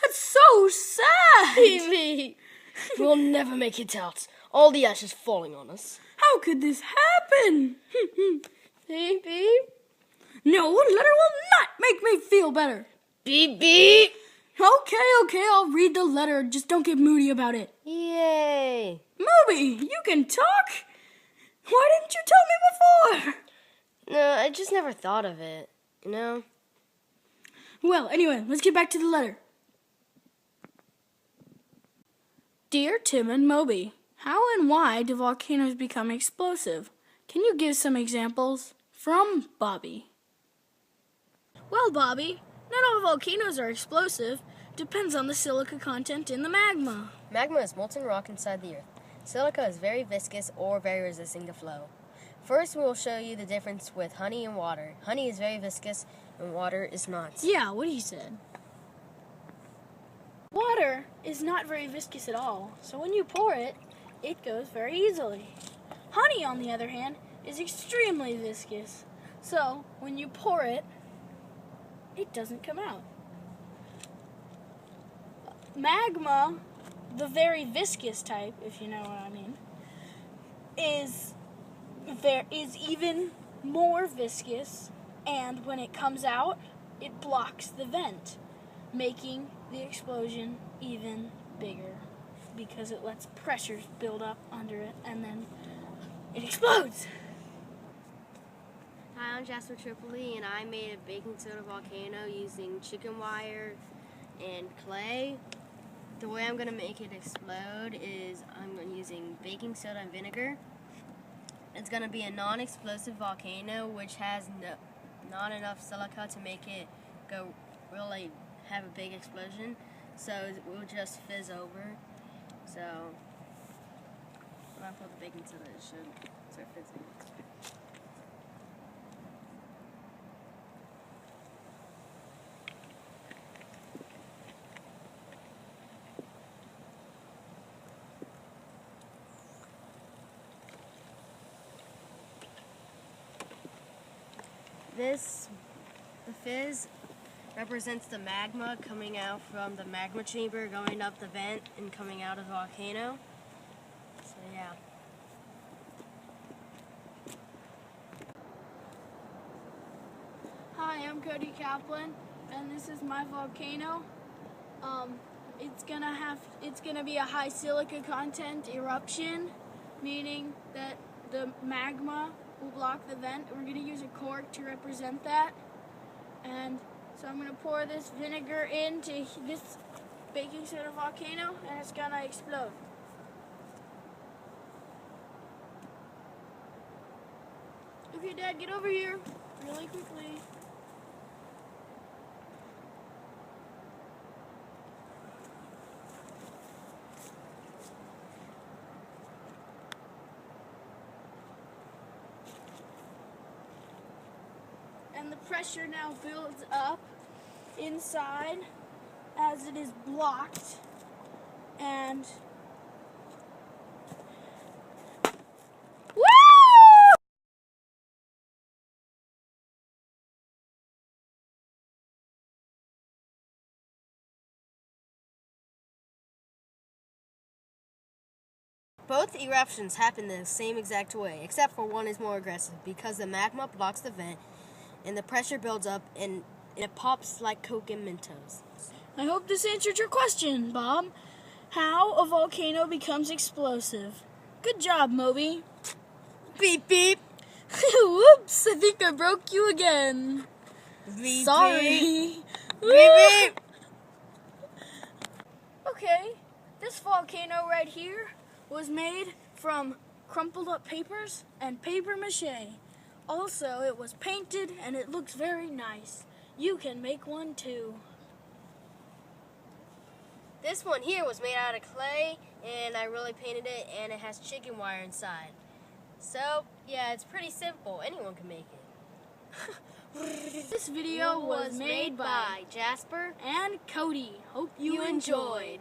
That's so sad! Baby, we'll never make it out. All the ash is falling on us. How could this happen? Beep, beep. No, a letter will not make me feel better. Beep, beep. Okay, I'll read the letter. Just don't get moody about it. Yay. Moby, you can talk? Why didn't you tell me before? No, I just never thought of it, you know? Well, anyway, let's get back to the letter. Dear Tim and Moby, how and why do volcanoes become explosive? Can you give some examples? From Bobby. Well, Bobby, not all volcanoes are explosive. Depends on the silica content in the magma. Magma is molten rock inside the earth. Silica is very viscous or very resisting to flow. First, we will show you the difference with honey and water. Honey is very viscous and water is not. Yeah, what he said. Water is not very viscous at all, so when you pour it, it goes very easily. Honey, on the other hand, is extremely viscous, so when you pour it, it doesn't come out. Magma, the very viscous type, if you know what I mean, is even more viscous, and when it comes out, it blocks the vent, making the explosion even bigger because it lets pressures build up under it and then it explodes. Hi, I'm Jasper and I made a baking soda volcano using chicken wire and clay. The way I'm going to make it explode is I'm using baking soda and vinegar. It's going to be a non-explosive volcano which has not enough silica to make it go really have a big explosion, so it will just fizz over. So when I put the baking soda, it should start fizzing. The fizz represents the magma coming out from the magma chamber, going up the vent and coming out of the volcano. So yeah. Hi, I'm Cody Kaplan, and this is my volcano. It's gonna be a high silica content eruption, meaning that the magma will block the vent. We're gonna use a cork to represent that, and so I'm gonna pour this vinegar into this baking soda volcano, and it's gonna explode. Okay, Dad, get over here really quickly. And the pressure now builds up inside as it is blocked, and woo! Both eruptions happen the same exact way, except for one is more aggressive because the magma blocks the vent and the pressure builds up and it pops like Coke and Mentos. I hope this answered your question, Bob. How a volcano becomes explosive. Good job, Moby. Beep, beep. Whoops, I think I broke you again. Beep, Sorry. Beep, beep. Okay, this volcano right here was made from crumpled up papers and paper mache. Also, it was painted and it looks very nice. You can make one too. This one here was made out of clay and I really painted it and it has chicken wire inside. So, yeah, it's pretty simple. Anyone can make it. This video was made by Jasper and Cody. Hope you enjoyed.